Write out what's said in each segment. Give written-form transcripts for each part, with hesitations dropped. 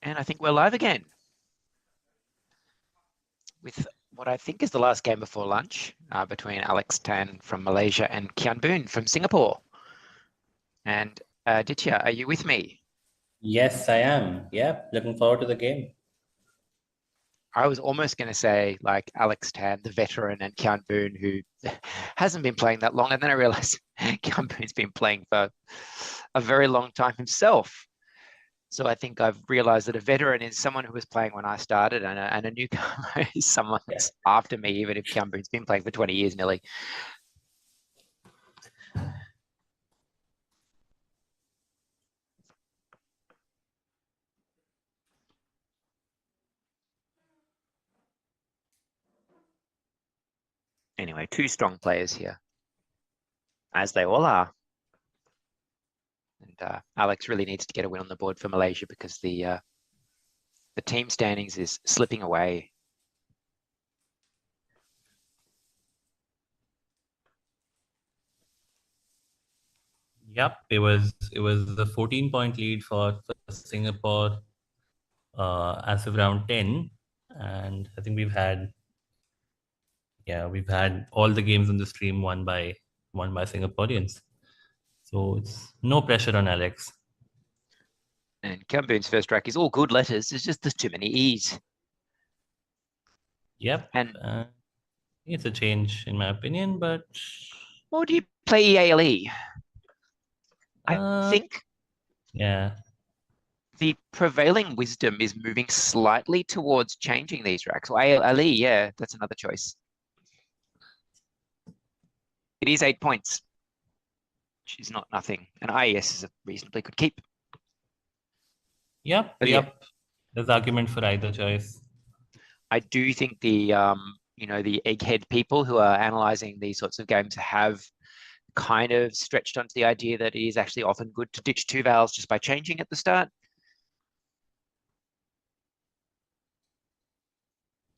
And I think we're live again with what I think is the last game before lunch between Alex Tan from Malaysia and Kian Boon from Singapore. And Ditya, are you with me? Yes, I am. Yeah, looking forward to the game. I was almost going to say like Alex Tan, the veteran, and Kian Boon, who hasn't been playing that long. And then I realized Kian Boon's been playing for a very long time himself. So I think I've realized that a veteran is someone who was playing when I started, and a newcomer is someone Yeah. that's after me, even if Kian Boon's been playing for 20 years nearly. Anyway, two strong players here, as they all are. And Alex really needs to get a win on the board for Malaysia because the team standings is slipping away. Yep, it was the 14-point lead for Singapore as of round 10, and I think we've had all the games on the stream won by Singaporeans. So it's no pressure on Alex. And Kian Boon's first track is all good letters. There's too many E's. Yep, And it's a change in my opinion, but or do you play EALE? I think yeah. the prevailing wisdom is moving slightly towards changing these racks. Or ALE, yeah, that's another choice. It is 8 points, which is not nothing. And IES is a reasonably good keep. Yep, But yep. yeah, There's argument for either choice. I do think the the egghead people who are analyzing these sorts of games have kind of stretched onto the idea that it is actually often good to ditch two vowels just by changing at the start.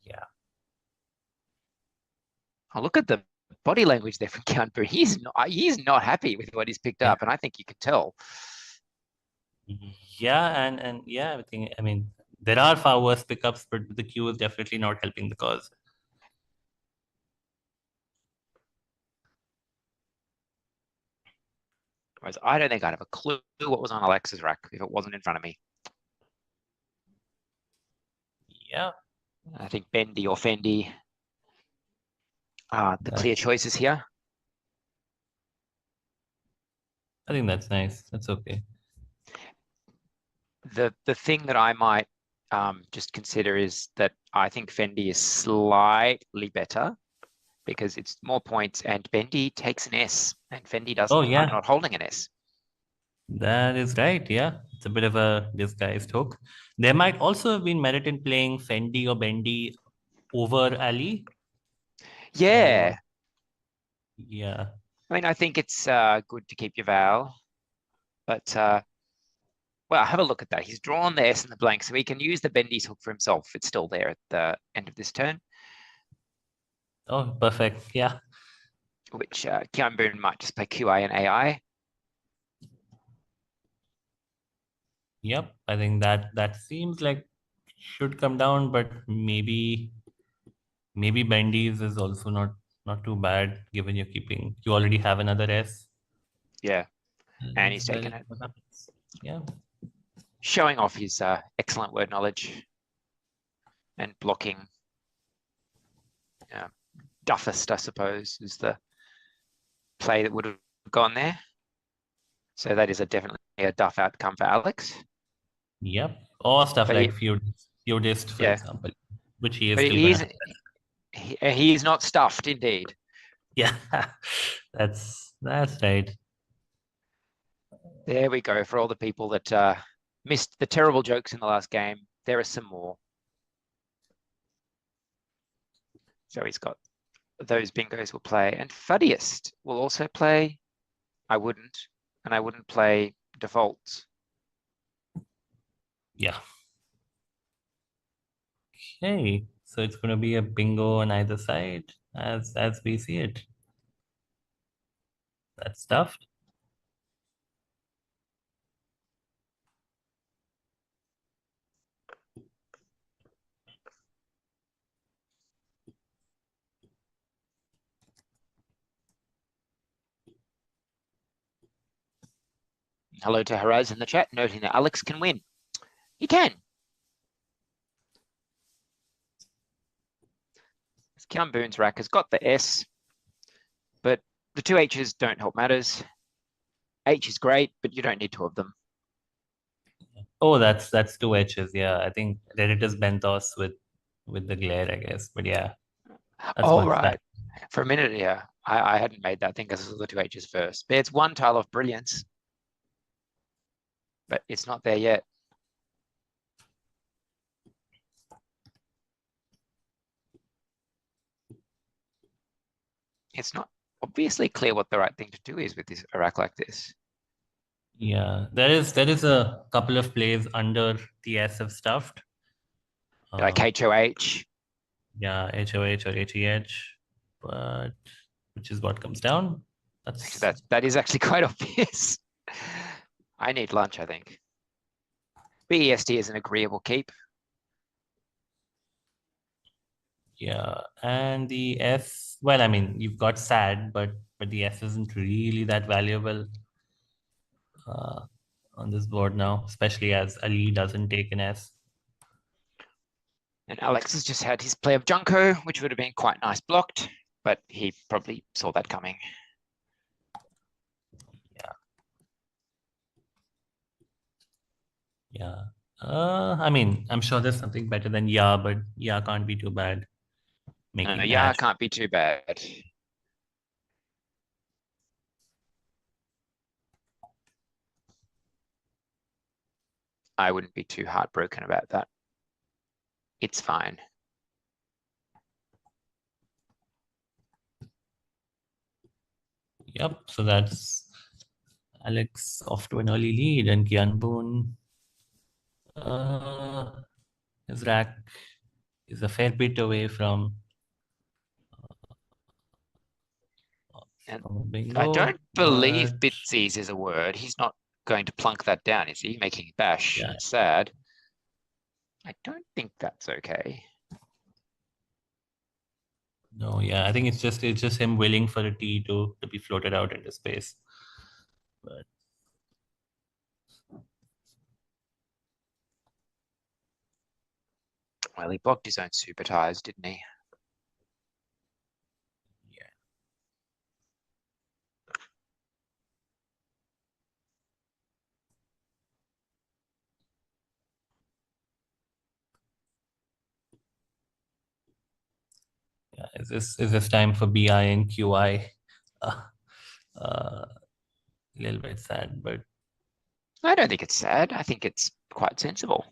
Yeah. Oh, look at the body language there from Kian. He's not happy with what he's picked Yeah. up, and I think you can tell. Yeah, and yeah, I mean, there are far worse pickups, but the queue is definitely not helping the cause. Whereas I don't think I'd have a clue what was on Alexa's rack if it wasn't in front of me. Yeah. I think Bendy or Fendi are the clear choices here. I think that's nice. That's okay. The thing that I might just consider is that I think Fendi is slightly better because it's more points, and Bendy takes an S, and Fendi doesn't. Oh, I'm yeah, not holding an S. that is right. Yeah, it's a bit of a disguised hook. There might also have been merit in playing Fendi or Bendy over Ali. Yeah, Yeah. I mean, I think it's good to keep your vowel, but well, have a look at that. He's drawn the S in the blank, so he can use the Bendy's hook for himself. It's still there at the end of this turn, Oh, perfect. Yeah. which Kian Boon might just play QI and AI. Yep. I think that seems like should come down, but maybe Bendy's is also not too bad given you already have another S. Yeah, and he's As taken well. it, What happens? Yeah. showing off his excellent word knowledge and blocking. Duffist, I suppose, is the play that would have gone there. So that is definitely a duff outcome for Alex. Yep. Or stuff But like feudist, for yeah, example, which he is but still gonna have. he is not stuffed, indeed. Yeah. That's right. There we go. For all the people that missed the terrible jokes in the last game, there are some more. So he's got those bingos will play, and Fuddiest will also play. I wouldn't, and I wouldn't play defaults. Yeah. Okay. So it's gonna be a bingo on either side as we see it. That's stuffed. Hello to Haraz in the chat, noting that Alex can win. He can. Kian Boon's rack has got the S, but the two H's don't help matters. H is great, but you don't need two of them. Oh, that's two H's. Yeah, I think Reddit is Bentos with the glare, I guess. But yeah, that's Oh, much right. that. For a minute, yeah, I hadn't made that thing because it was the two H's first. But it's one tile of brilliance, but it's not there yet. It's not obviously clear what the right thing to do is with this a rack like this. Yeah, there is a couple of plays under the S of stuffed. Like HOH. Yeah, HOH or HEH, but which is what comes down. That is actually quite obvious. I need lunch, I think. BEST is an agreeable keep. Yeah, and the S, well, I mean, you've got SAD, but the S isn't really that valuable on this board now, especially as Ali doesn't take an S. And Alex has just had his play of Junko, which would have been quite nice blocked, but he probably saw that coming. Yeah. I mean, I'm sure there's something better than yeah, but yeah can't be too bad. No, yeah, can't be too bad. I wouldn't be too heartbroken about that. It's fine. Yep, so that's Alex off to an early lead, and Kian Boon, his rack is a fair bit away from bingo. I don't believe bitsies is a word. He's not going to plunk that down, is he? Making bash. Yeah. Sad. I don't think that's okay. No, yeah, I think it's just him willing for a T to be floated out into space. But well, he blocked his own super ties, didn't he? yeah, is this time for BI and QI? A little bit sad, but I don't think it's sad. I think it's quite sensible.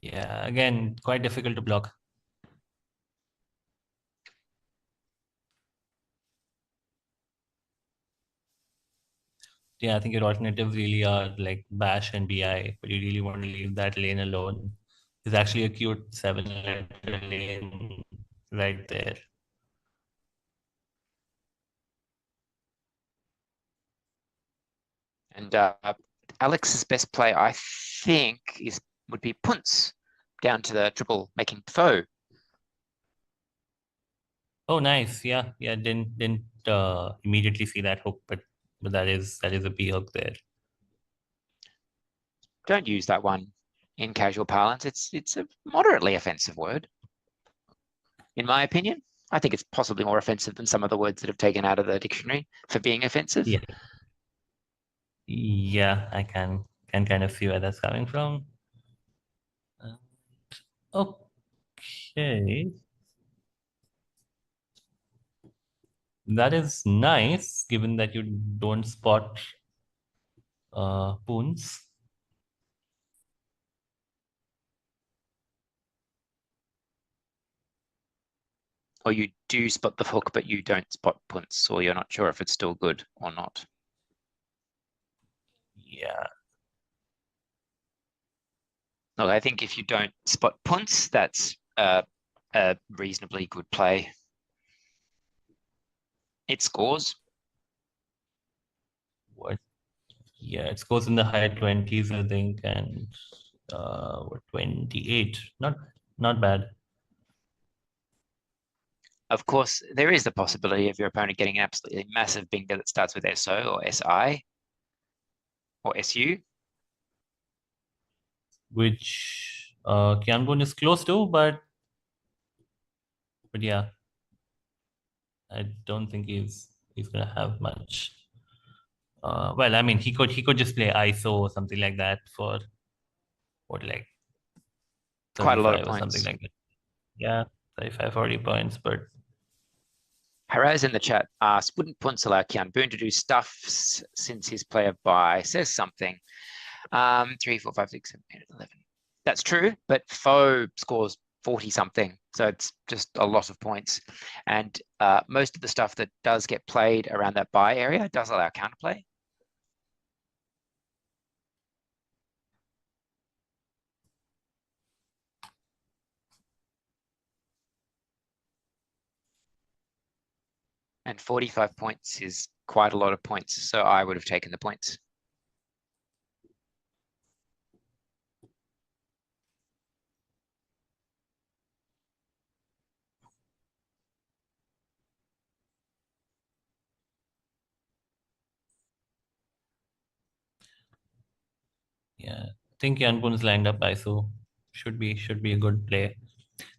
yeah, again, quite difficult to block. Yeah, I think your alternatives really are like bash and BI, but you really want to leave that lane alone. There's actually a cute 7-letter lane right there. And Alex's best play, I think, would be punts down to the triple, making foe. Oh, nice. Yeah, yeah. Didn't immediately see that hook, but that is a P hook there. Don't use that one in casual parlance. It's a moderately offensive word, in my opinion. I think it's possibly more offensive than some of the words that have taken out of the dictionary for being offensive. Yeah. Yeah, I can kind of see where that's coming from. Okay. That is nice, given that you don't spot poons. Or you do spot the hook, but you don't spot punts, or you're not sure if it's still good or not. Yeah. Look, I think if you don't spot punts, that's a reasonably good play. It scores. What? Yeah, it scores in the high 20s, I think, and what 28? Not bad. Of course, there is the possibility of your opponent getting an absolutely massive bingo that starts with SO or SI. or SU. which Kian Boon is close to, but yeah, I don't think he's gonna have much. Well, I mean, he could just play ISO or something like that for what, like Quite a lot of 35 or something points. like that. Yeah, 35, 40 points, but Haraz in the chat asks, wouldn't Punts allow Kian Boon to do stuff since his player by says something? 3, 4, 5, 6, 7, 8, 11. That's true, but Foe scores 40 something. So it's just a lot of points. And most of the stuff that does get played around that buy area does allow counterplay. And 45 points is quite a lot of points. So I would have taken the points. yeah, I think Kian Boon's lined up ISO should be a good play.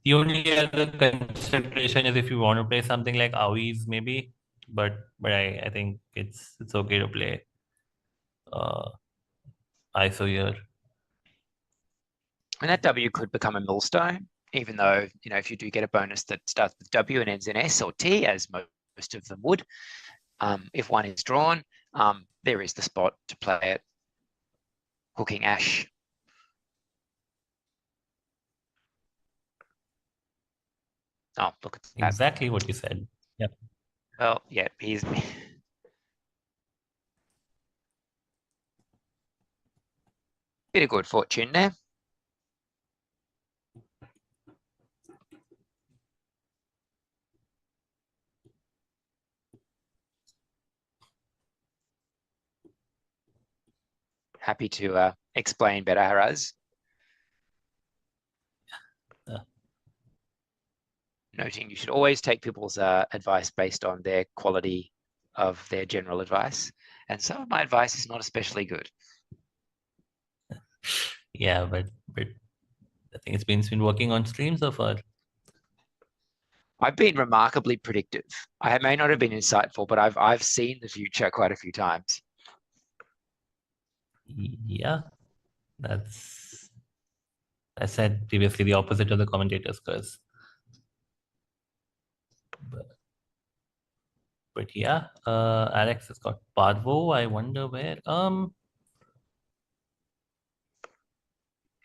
The only other consideration is if you want to play something like Aoi's maybe, but I think it's okay to play ISO here. And that W could become a millstone, even though, if you do get a bonus that starts with W and ends in S or T, as most of them would, if one is drawn, there is the spot to play it. Hooking Ash. Oh, look at that. Exactly what you said. Yep. Well, yeah, he's bit of good fortune there. Happy to explain better, Haraz. Noting you should always take people's advice based on their quality of their general advice. And some of my advice is not especially good. Yeah, but I think it's been working on stream so far. I've been remarkably predictive. I may not have been insightful, but I've seen the future quite a few times. Yeah, that's, I said previously, the opposite of the commentators curse. But yeah, Alex has got Parvo. I wonder where.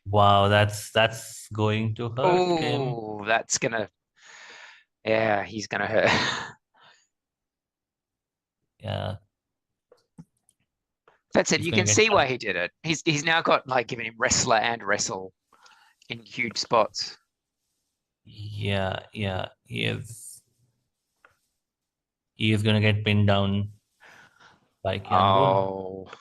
Wow, that's going to hurt him. Oh, that's gonna. Yeah, he's gonna hurt. Yeah. That said, He's you gonna can get see why he did it. He's now got giving him wrestler and wrestle in huge spots. Yeah, he is gonna get pinned down by Kian Boon. Oh,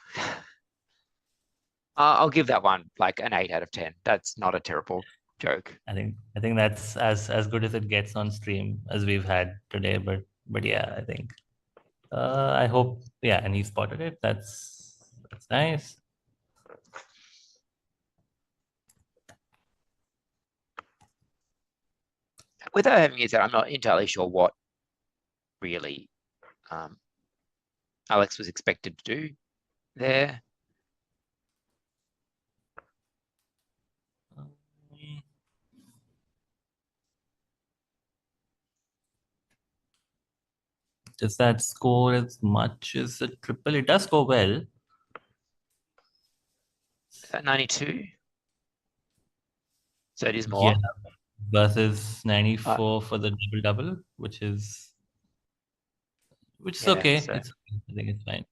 I'll give that one an 8 out of 10. That's not a terrible joke. I think that's as good as it gets on stream as we've had today. But yeah, I think I hope, yeah, and he spotted it. That's nice. Without having used that, I'm not entirely sure what really Alex was expected to do there. Does that score as much as a triple? It does go well. Is that 92? So it is more. Yeah, versus 94 for the double, which is okay. So I think it's fine.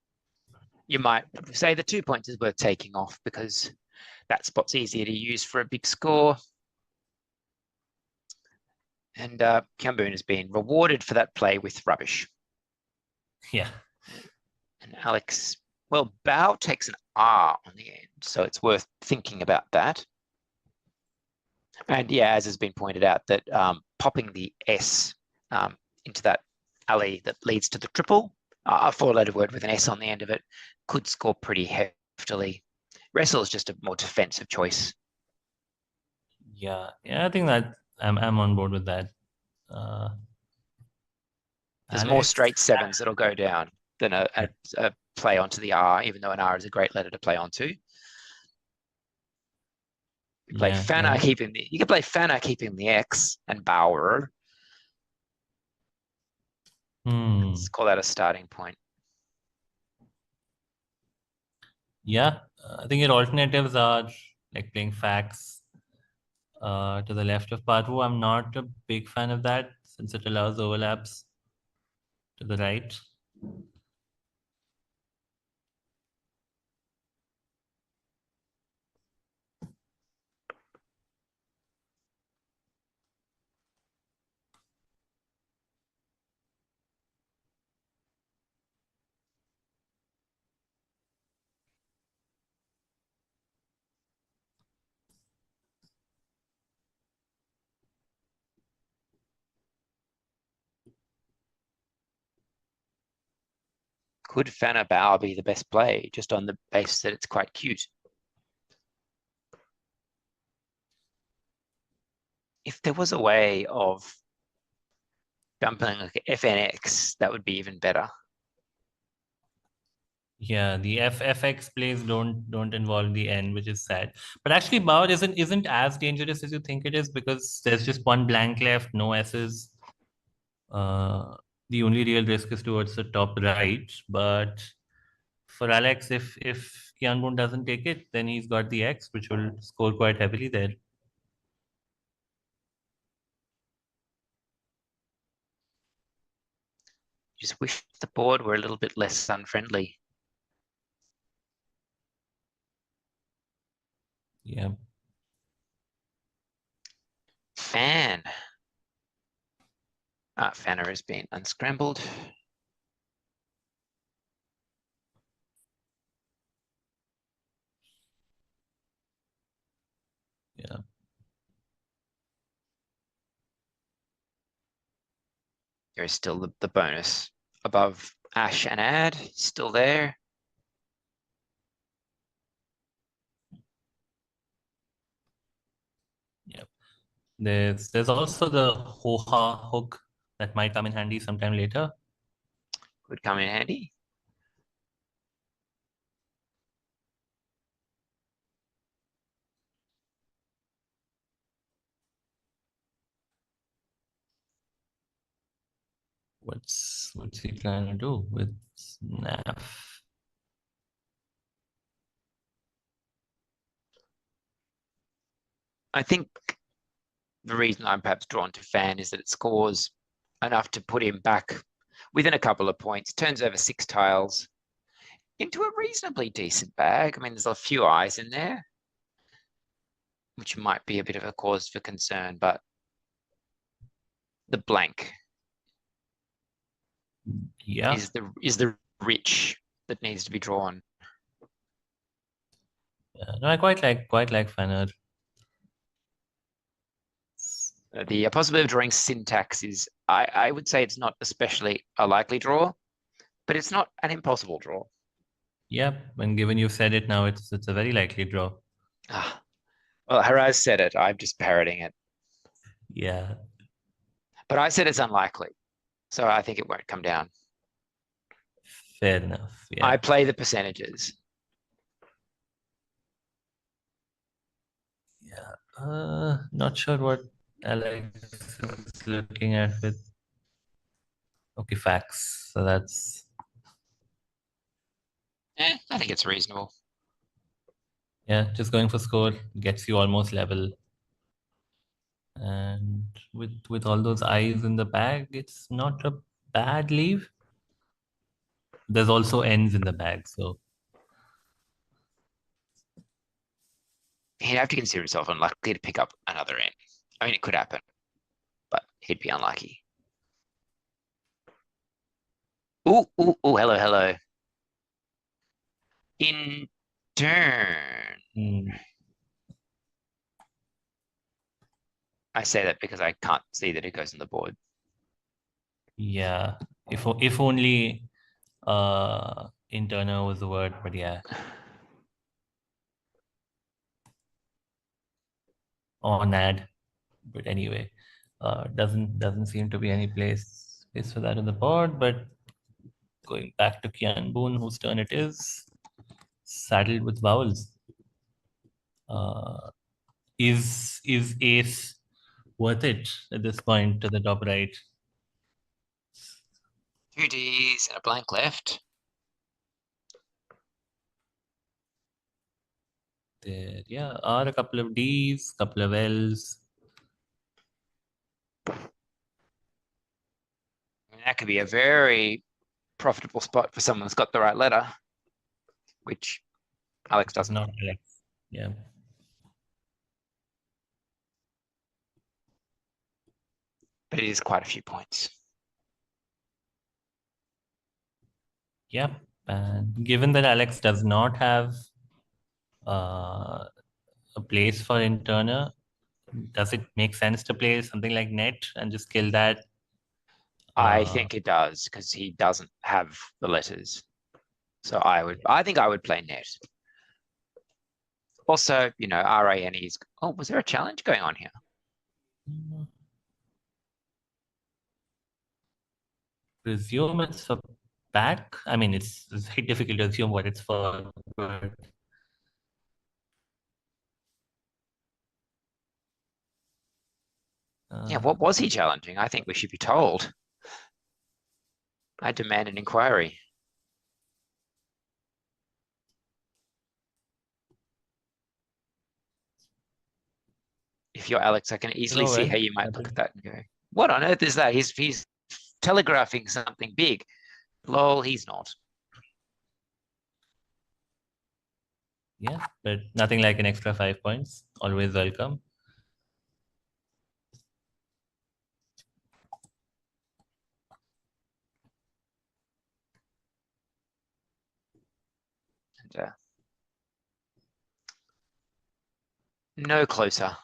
you might say the 2 points is worth taking off because that spot's easier to use for a big score. And Kian Boon has been rewarded for that play with rubbish. Yeah. And Alex, well, Bao takes an R on the end, so it's worth thinking about that. And yeah, as has been pointed out, that popping the S into that alley that leads to the triple, a four-letter word with an S on the end of it, could score pretty loftily. Wrestle is just a more defensive choice. Yeah, I think that I'm on board with that. There's more Alex, straight sevens that'll go down than a play onto the R, even though an R is a great letter to play onto. You play yeah, Fana keeping the, you can play Fana keeping the X and Bauer. Let's call that a starting point. Yeah, I think your alternatives are like playing Fax to the left of Parvu. I'm not a big fan of that since it allows overlaps to the right. Could Fana Bauer be the best play just on the basis that it's quite cute? If there was a way of dumping like FNX, that would be even better. Yeah, the FX plays don't involve the N, which is sad. But actually, Bauer isn't as dangerous as you think it is because there's just one blank left, no S's. The only real risk is towards the top right. But for Alex, if Kian Boon doesn't take it, then he's got the X, which will score quite heavily there. Just wish the board were a little bit less unfriendly. Yeah. Fan. Fana has been unscrambled. Yeah. There is still the bonus above Ash and Ad, still there. Yep. There's also the Hoha hook that might come in handy sometime later. Could come in handy. What's he trying to do with Snaf? I think the reason I'm perhaps drawn to Fan is that it scores enough to put him back within a couple of points, turns over 6 tiles into a reasonably decent bag. I mean, there's a few eyes in there, which might be a bit of a cause for concern, but the blank Yeah. is the rich that needs to be drawn. Yeah. No, I quite like Fanner. The possibility of drawing syntax is, I would say it's not especially a likely draw, but it's not an impossible draw. Yep. And given you've said it now, it's a very likely draw. Well, Haraz said it. I'm just parroting it. Yeah. But I said it's unlikely. So I think it won't come down. Fair enough. Yeah. I play the percentages. Yeah. Not sure what Alex is looking at with. Okay, facts. So that's. I think it's reasonable. Yeah, just going for score gets you almost level. And with all those eyes in the bag, it's not a bad leave. There's also ends in the bag, so He'd have to consider himself unlikely to pick up another end. I mean, it could happen, but he'd be unlucky. Ooh, hello, hello. In turn. I say that because I can't see that it goes on the board. Yeah, if only internal was the word, but yeah. on ad. But anyway, doesn't seem to be any place for that on the board. But going back to Kian Boon, whose turn it is, saddled with vowels. Uh, is ace worth it at this point to the top right? Two Ds and a blank left. There, yeah, are a couple of Ds, couple of Ls. I mean, that could be a very profitable spot for someone who's got the right letter, which Alex It's doesn't. not Alex. Yeah. But it is quite a few points. Yeah. And given that Alex does not have uh, a place for interner, does it make sense to play something like net and just kill that? I think it does because he doesn't have the letters. So I think I would play net. Also, RANE is. Oh, was there a challenge going on here? Presume it's for back. I mean, it's very difficult to assume what it's for. But Yeah, what was he challenging? I think we should be told. I demand an inquiry. If you're Alex, I can easily see how you might look at that and go, what on earth is that? He's telegraphing something big. Lol, he's not. Yeah, but nothing like an extra 5 points. Always welcome. And, no closer.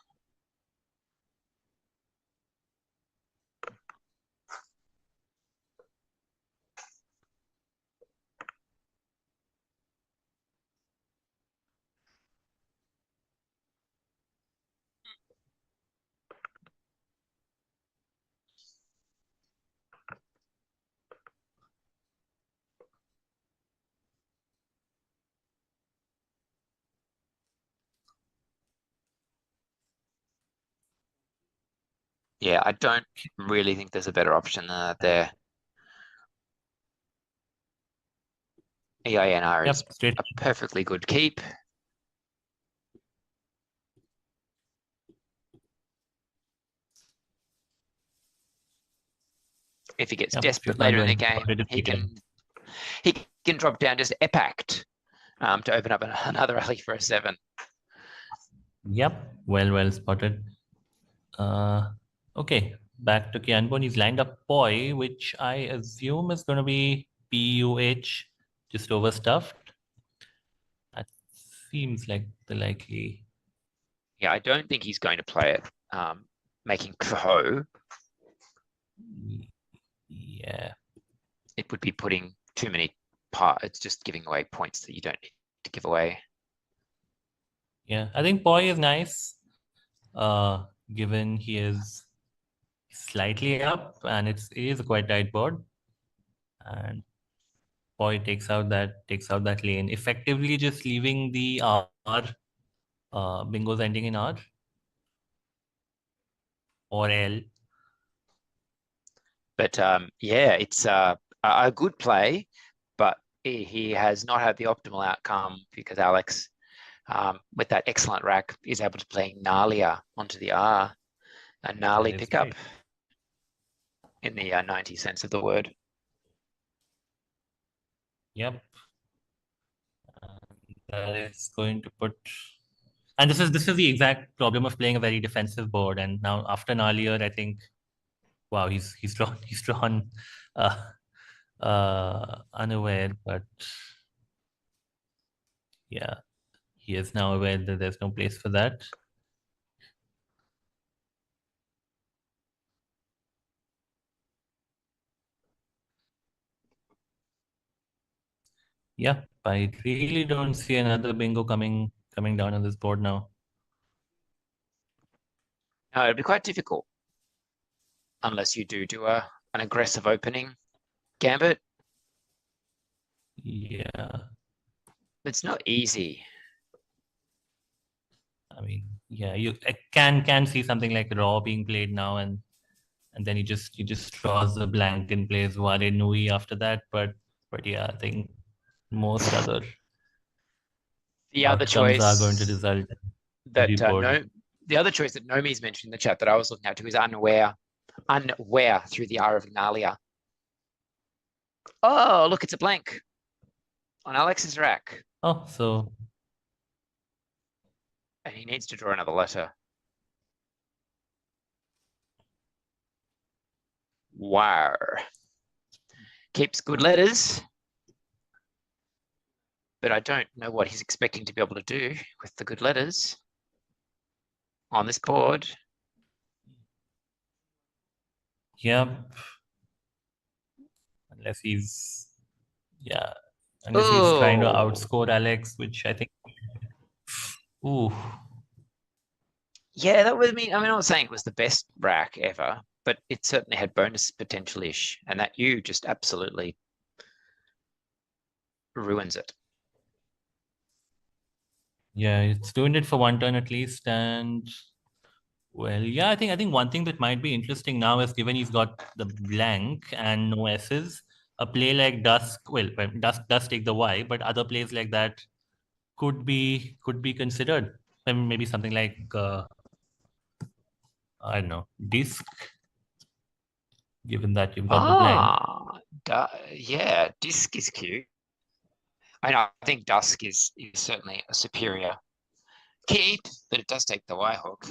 Yeah, I don't really think there's a better option than that there. EINR is Straight. a perfectly good keep. If he gets desperate later in the game, he can drop down just Epact to open up another alley for a 7. Yep, well spotted. Okay, back to Kianbon. He's lined up Poi, which I assume is going to be PUH, just overstuffed. That seems like the likely. Yeah, I don't think he's going to play it, making Kho. Yeah. It would be putting too many parts. It's just giving away points that you don't need to give away. Yeah, I think Poi is nice, given he is slightly up and it is a quite tight board. And Poi takes out that lane, effectively just leaving the R bingos ending in R or L. But yeah, it's a good play, but he has not had the optimal outcome because Alex, with that excellent rack, is able to play Nalia onto the R, a gnarly pickup Right. in the 90 sense of the word. Yep. That is going to put. And this is the exact problem of playing a very defensive board. And now after Nalier, I think, wow, he's drawn unaware, but yeah, he is now aware that there's no place for that. Yeah, I really don't see another bingo coming down on this board now. It'd be quite difficult unless you do an aggressive opening gambit. Yeah. It's not easy. I mean, yeah, I can see something like raw being played now, and then he just draws the blank and plays Wale Nui after that. But yeah, I think most other The other outcomes are going to choice result in that the board. no, the other choice that Nomi's mentioned in the chat that I was looking at too is unaware through the R of Ignalia. Oh, look, it's a blank on Alex's rack, Oh, so and he needs to draw another letter. Wow. Keeps good letters, but I don't know what he's expecting to be able to do with the good letters on this board. yeah, unless he's yeah, unless he's trying to Oh, outscore Alex, which I think. Ooh, yeah, that was me. I mean, I'm not saying it was the best rack ever, but it certainly had bonus potential-ish, and that you just absolutely ruins it. yeah, it's doing it for one turn at least, and well, yeah, I think one thing that might be interesting now is given he's got the blank and no S's, a play like Dusk, well, Dusk does take the Y, but other plays like that could be considered. I mean, maybe something like I don't know, Disc, given that you've got the blank. Ah, yeah, Disc is cute. I think Dusk is certainly a superior keep, but it does take the Y hook.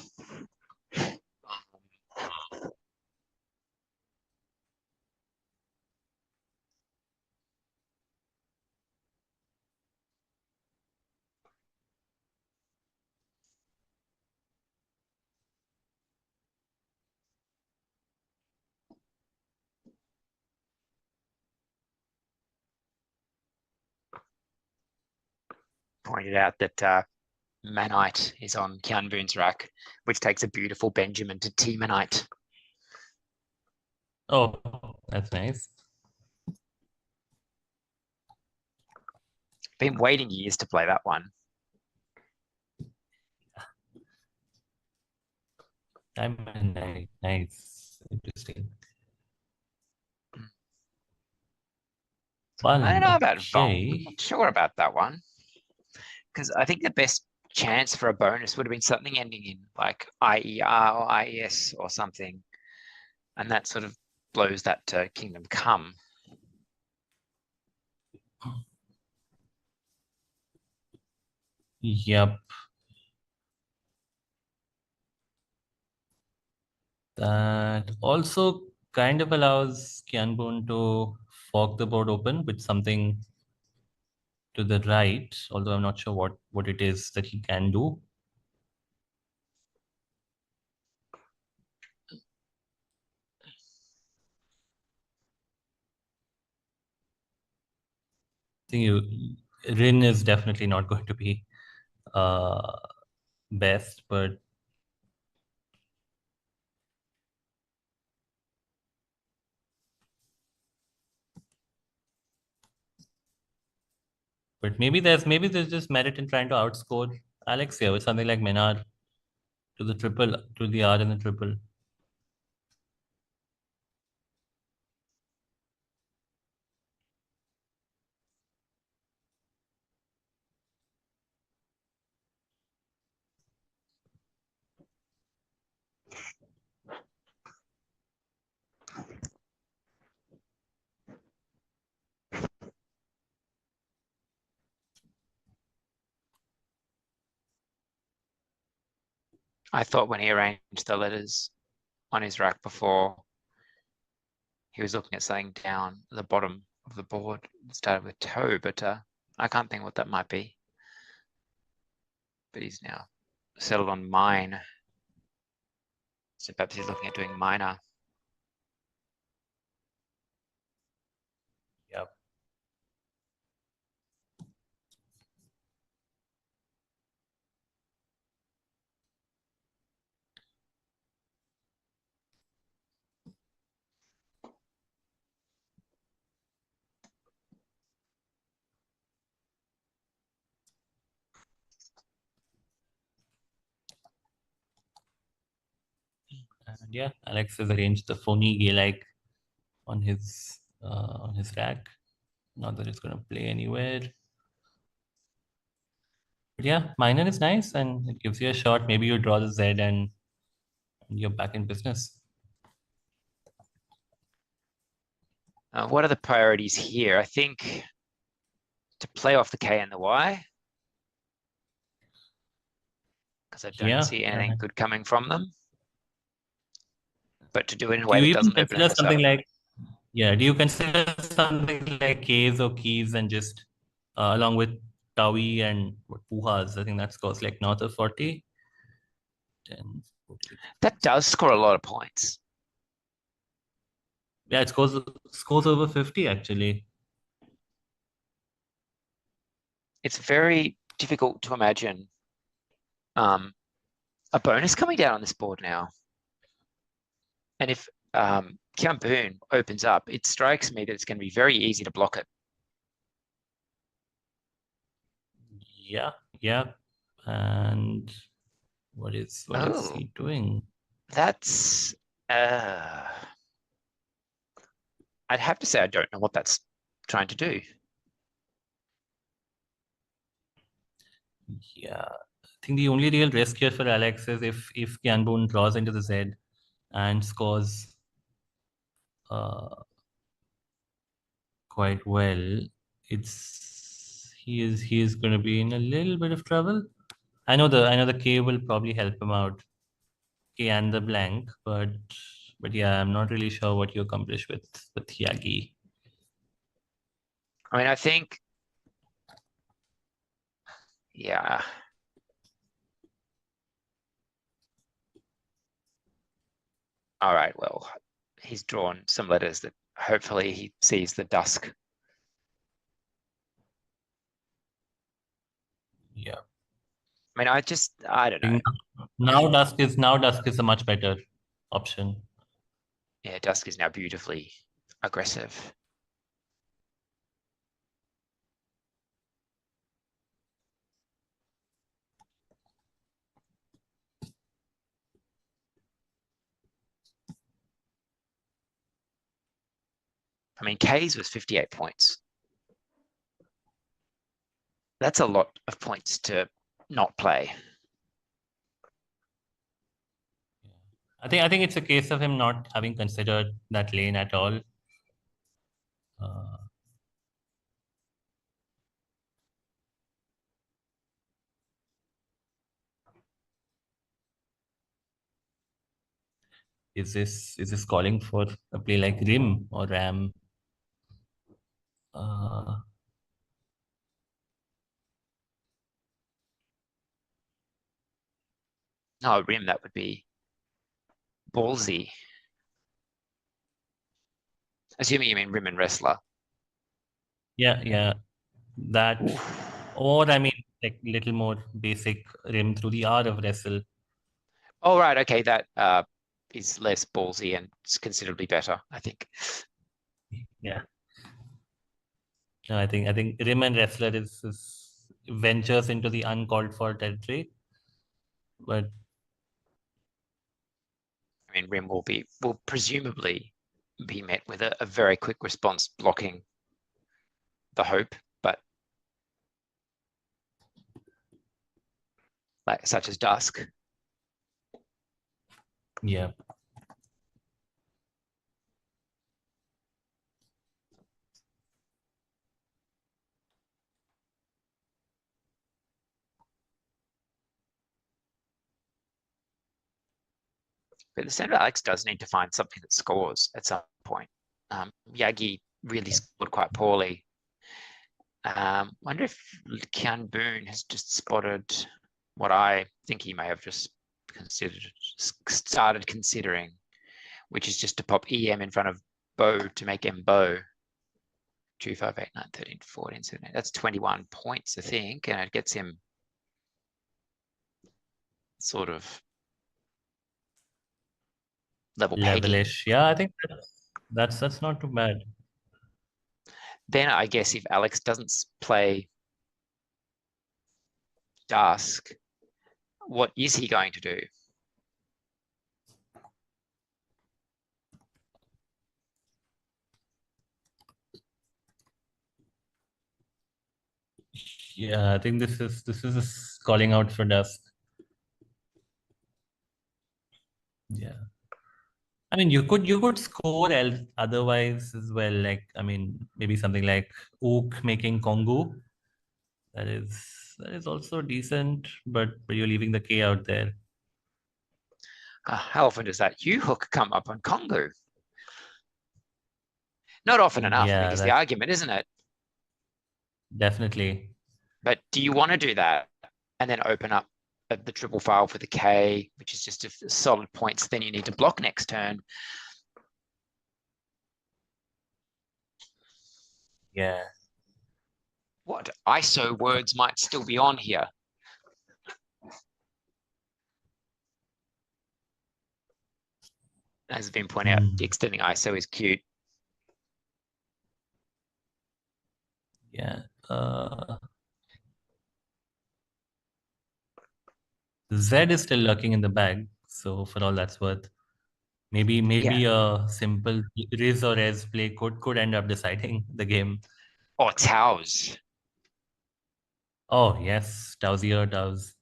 Pointed out that Manite is on Kian Boon's rack, which takes a beautiful Benjamin to T Manite. Oh, that's nice. Been waiting years to play that one. Diamond, nice, interesting. I don't Well, know about Vong. I'm okay. not sure about that one because I think the best chance for a bonus would have been something ending in like IER or IES or something, and that sort of blows that to Kingdom Come. Yep. That also kind of allows Kianbun to fork the board open with something to the right, although I'm not sure what it is that he can do. I think Rin is definitely not going to be uh, best, but maybe there's just merit in trying to outscore Alex here with something like Menar to the triple, to the R and the triple. I thought when he arranged the letters on his rack before, he was looking at something down the bottom of the board. It started with toe, but I can't think what that might be. But he's now settled on mine. So perhaps he's looking at doing minor. Yep. Yeah, Alex has arranged the phony Gaelic on his rack. Not that it's gonna play anywhere. But yeah, minor is nice and it gives you a shot. Maybe you draw the Z and you're back in business. What are the priorities here? I think to play off the K and the Y, because I don't Yeah. see anything good coming from them. But to do it in a Do way you that even doesn't open consider us up. something like, yeah, do you consider something like K's or keys and just along with Tawi and what Pujas? I think that scores like north of 40. 10, 40. That does score a lot of points. Yeah, it scores over 50 actually. It's very difficult to imagine a bonus coming down on this board now. And if Kian Boon opens up, it strikes me that it's going to be very easy to block it. Yeah, yeah. And what is he doing? That's I'd have to say I don't know what that's trying to do. Yeah, I think the only real risk here for Alex is if Kian Boon draws into the Z and scores quite well, he is going to be in a little bit of trouble. I know the K will probably help him out, K and the blank, but yeah, I'm not really sure what you accomplish with Yagi. I mean, I think, yeah. All right, well, he's drawn some letters that hopefully he sees the dusk. Yeah. I mean, I don't know. Now dusk is a much better option. Yeah, dusk is now beautifully aggressive. I mean, K's was 58 points. That's a lot of points to not play. I think it's a case of him not having considered that lane at all. Is this calling for a play like Rim or Ram? No, Rim, that would be ballsy. Assuming you mean Rim and Wrestler. Yeah, that. Oof. Or I mean, like little more basic Rim through the R of Wrestle. Oh, right. Okay, that is less ballsy and it's considerably better, I think. Yeah. No, I think Rim and Wrestler is ventures into the uncalled for territory. But I mean, Rim will presumably be met with a very quick response blocking the hope, but like such as dusk. yeah. But the center Alex does need to find something that scores at some point. Yagi really scored quite poorly. Wonder if Kian Boon has just spotted what I think he may have just started considering, which is just to pop EM in front of Bo to make M Bo. 2, 5, 8, 9, 13, 14, 17. That's 21 points, I think, and it gets him sort of level pegging. Levelish. Yeah, I think that's not too bad. Then I guess if Alex doesn't play dusk, what is he going to do? Yeah, I think this is calling out for dusk. Yeah. I mean, you could score otherwise as well. Like, I mean, maybe something like Ook making Kongu. That is also decent, but you're leaving the K out there. How often does that U hook come up on Congo? Not often enough, I think, Yeah, is the that's argument, isn't it? definitely. But do you want to do that and then open up the triple file for the K, which is just a solid points, then you need to block next turn. Yeah. What ISO words might still be on here? As has been pointed out, Hmm. the extending ISO is cute. Yeah. Z is still lurking in the bag, so for all that's worth, maybe Yeah. maybe a simple Riz or Rez play could end up deciding the game. Or Taos. Oh yes, Tauzier Tauz.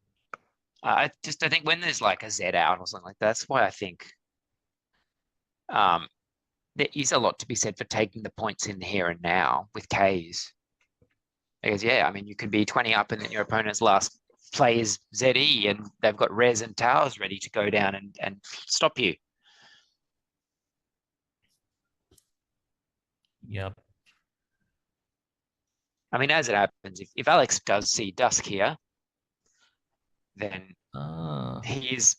I think when there's like a Z out or something like that, that's why I think um, there is a lot to be said for taking the points in the here and now with Ks. Because yeah, I mean you could be 20 up and then your opponent's last play is ZE and they've got Rez and Taos ready to go down and stop you. Yep. I mean, as it happens, if Alex does see Dusk here, then Ah, he's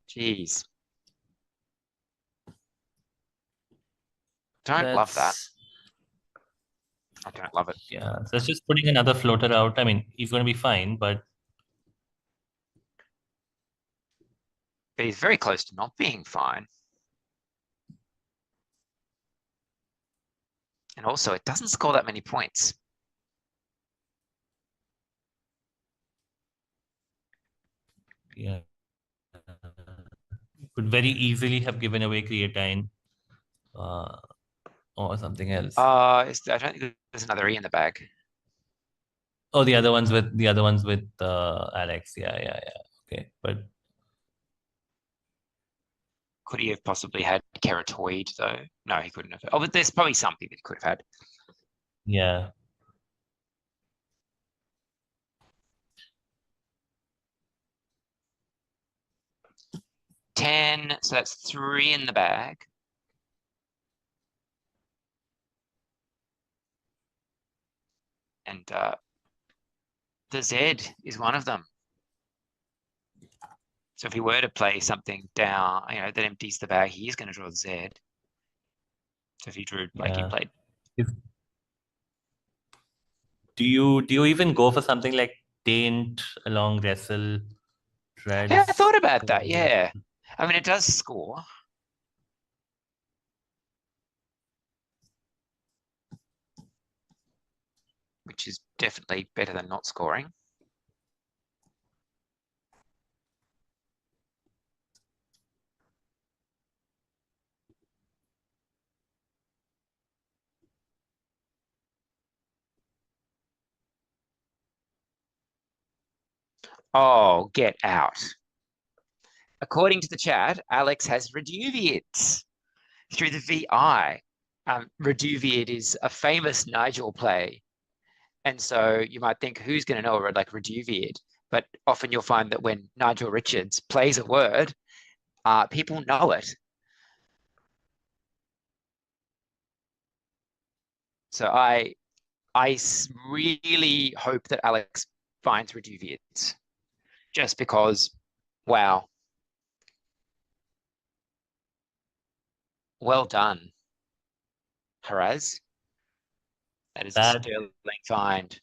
geez. Don't love that. that's I don't love it. yeah. That's just putting another floater out. I mean, he's going to be fine, but But he's very close to not being fine. And also, it doesn't score that many points. yeah, could very easily have given away creatine uh, or something else. I don't think there's another E in the bag. Oh, the other ones with Alex. Yeah, yeah, yeah. Okay, but Could he have possibly had keratoid though? No, he couldn't have. Oh, but there's probably something that he could have had. yeah, 10, so that's 3 in the bag. And the Z is one of them. So if he were to play something down, that empties the bag, he is going to draw the Z. So if he drew, like he yeah. played. If, do you even go for something like Taint along Wrestle Yeah, I Threads? thought about that. Yeah. I mean, it does score. Which is definitely better than not scoring. Oh, get out. According to the chat, Alex has Reduviates through the VI. Reduviate is a famous Nigel play. And so you might think, who's going to know a word like Reduviate? But often you'll find that when Nigel Richards plays a word, people know it. So I really hope that Alex finds Reduviates just because, wow, well done, Haraz. That is a That sterling find.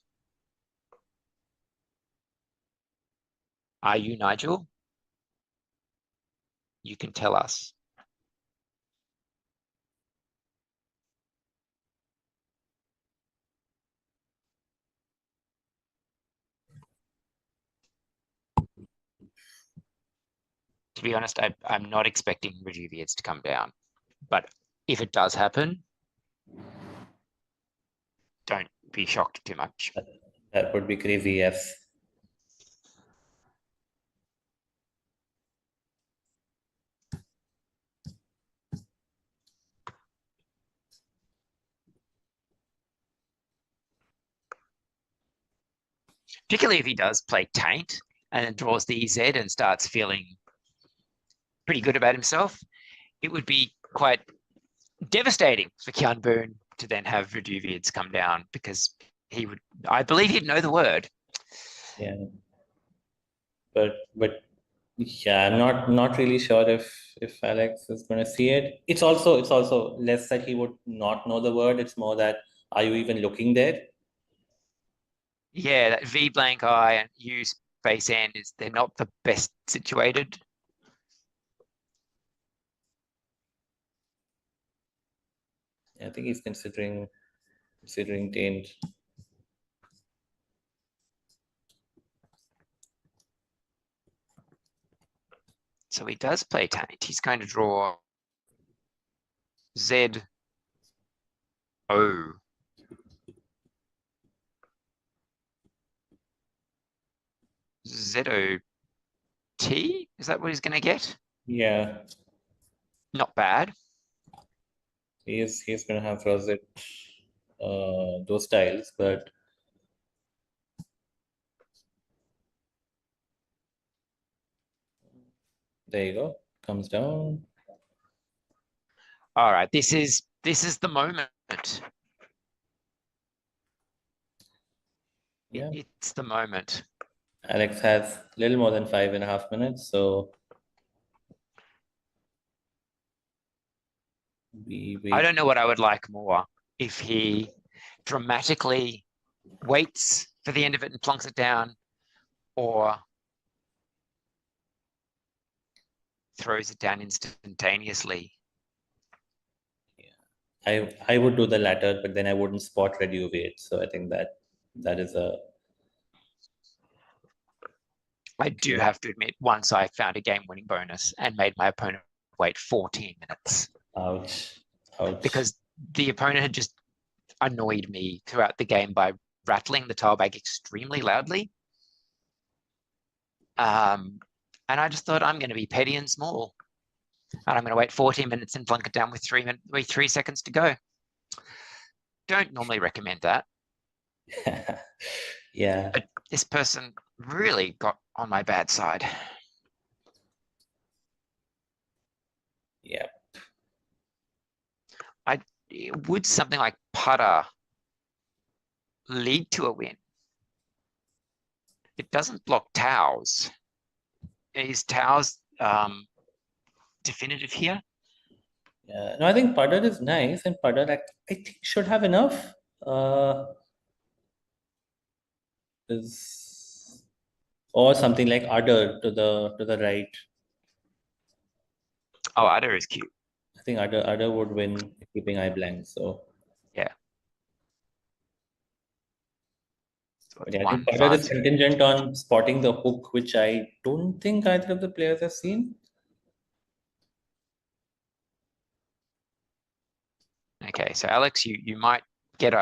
Are you Nigel? You can tell us. To be honest, I'm not expecting Rejuviates to come down. But if it does happen, don't be shocked too much. That would be crazy, yes. Particularly if he does play Taint and then draws the EZ and starts feeling pretty good about himself, it would be quite devastating for Kian Boon to then have Reduviads come down, because he would, I believe he'd know the word. Yeah. But yeah, I'm not really sure if Alex is going to see it. It's also less that he would not know the word. It's more that, are you even looking there? Yeah, that V blank eye and U space N is, they're not the best situated. I think he's considering Taint. So he does play Taint. He's going to draw Z O. Z O T? Is that what he's going to get? Yeah, Not bad. he's going to have Rosette those styles, but there you go. Comes down. All right, this is the moment. Yeah. It's the moment. Alex has a little more than 5.5 minutes, so we I wait. don't know what I would like more, if he dramatically waits for the end of it and plonks it down, or throws it down instantaneously. I would do the latter, but then I wouldn't spot Reduviate. So I think that is a I do have to admit, once I found a game-winning bonus and made my opponent wait 14 minutes, ouch. Ouch. because the opponent had just annoyed me throughout the game by rattling the tile bag extremely loudly. And I just thought, I'm going to be petty and small, and I'm going to wait 14 minutes and plunk it down with 3 seconds to go. Don't normally recommend that. Yeah. But this person really got on my bad side. Yeah. Would something like putter lead to a win? It doesn't block Taos. Is Taos definitive here? Yeah. No, I think Puddle is nice, and Puddle I think should have enough. Is or something like Udder to the right. Oh, Udder is cute. I think Udder would win keeping eye blank. So Yeah. So but it's yeah, I think one Puddle is advantage. contingent on spotting the hook, which I don't think either of the players have seen. Okay, so Alex, you might get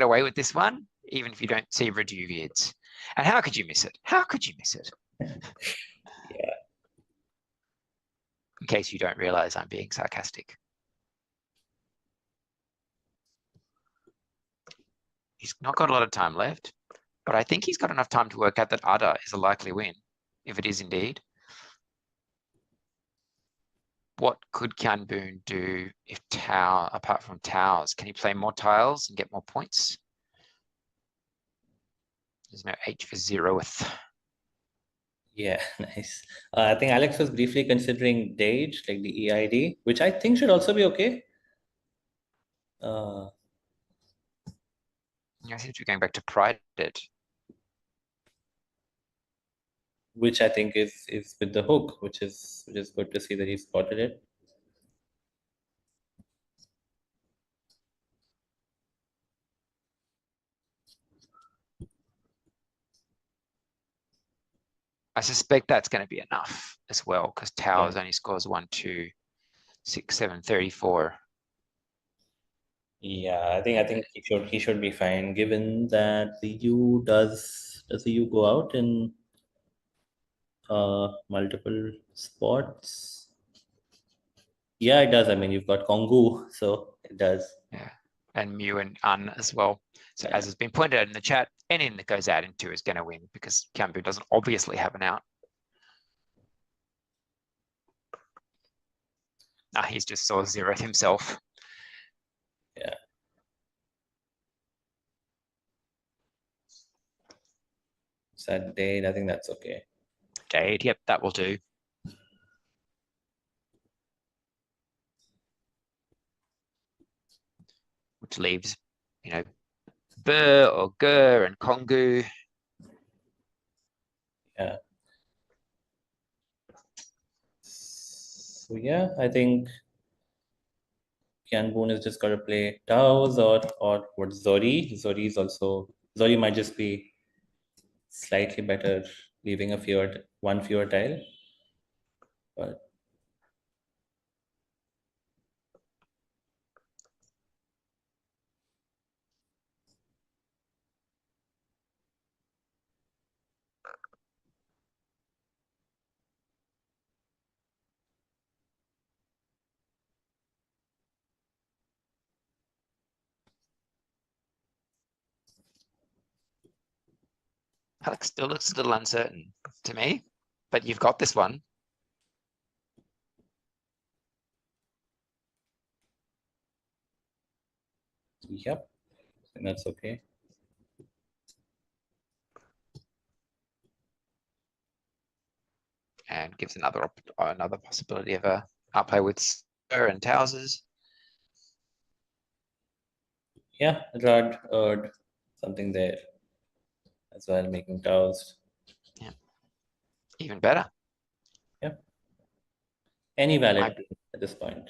away with this one, even if you don't see Reduviads. And how could you miss it? How could you miss it? Yeah. In case you don't realize I'm being sarcastic. He's not got a lot of time left, but I think he's got enough time to work out that Udder is a likely win, if it is indeed. What could Kian Boon do if apart from Taos? Can he play more tiles and get more points? There's no H for zeroth. Yeah, nice. I think Alex was briefly considering Dage, like the EID, which I think should also be okay. I seem to be going back to Pride it. Which I think is with the hook, which is good to see that he spotted it. I suspect that's going to be enough as well, because Towers Yeah. only scores 1, 2, 6, 7, 34. Yeah, I think he should be fine, given that the U does the U go out in multiple spots? Yeah, it does. I mean, you've got Kongu, so it does. Yeah. And Mew and Un as well. So Yeah, as has been pointed out in the chat, anything that goes out in two is going to win because Kian doesn't obviously have an out. Nah, he's just saw zeroed himself. yeah. Sad day. I think that's okay. Jade, yep, that will do. Which leaves, Burr or Gur and Kongu. Yeah. So yeah, I think Kian Boon has just got to play Taos or what Zori. Zori might just be slightly better, leaving one fewer tile. But Alex still looks a little uncertain to me, but you've got this one. yep, and that's okay. And gives another possibility of a outplay with Sir and Towsers. Yeah, Rod Erd, something there as well, making Taos. Yeah, even better. Yep. Any valid I, at this point.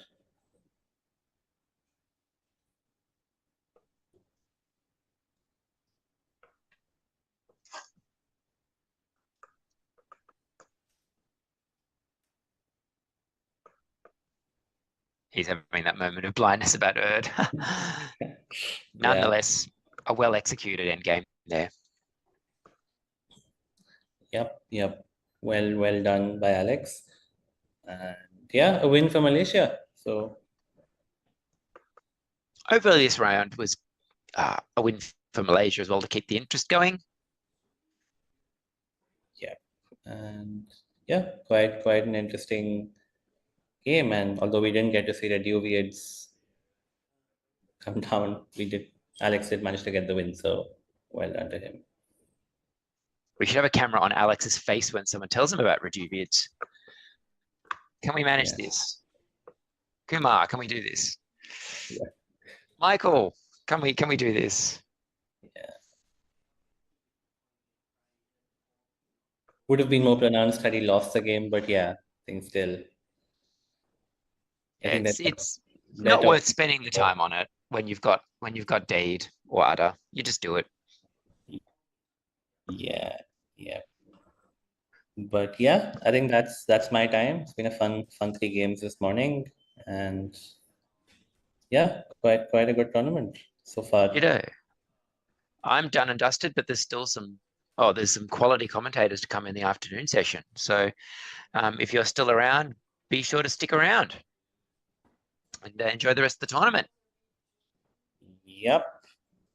he's having that moment of blindness about Erd. Yeah, Nonetheless, a well executed endgame there. yep. Well done by Alex. And yeah, a win for Malaysia. So Hopefully, this round was a win for Malaysia as well to keep the interest going. yeah, and yeah, quite an interesting game. And although we didn't get to see the Duviads come down, Alex did manage to get the win. So well done to him. We should have a camera on Alex's face when someone tells him about Rejuviates. Can we manage this? Kumar, can we do this? Yeah. Michael, can we do this? Yeah. Would have been more pronounced had he lost the game, but yeah, I think still. I think It's not better. worth spending the time on it when you've got Dade or Ada. You just do it. Yeah, yeah. But yeah, I think that's my time. It's been a fun 3 games this morning, and yeah, quite a good tournament so far. I'm done and dusted, but there's still there's some quality commentators to come in the afternoon session. So if you're still around, be sure to stick around and enjoy the rest of the tournament. Yep.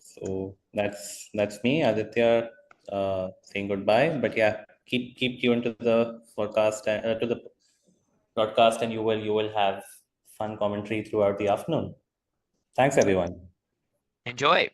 So that's me, Aditya, saying goodbye. But yeah, keep tuned to the forecast to the broadcast, and you will have fun commentary throughout the afternoon. Thanks, everyone. Enjoy.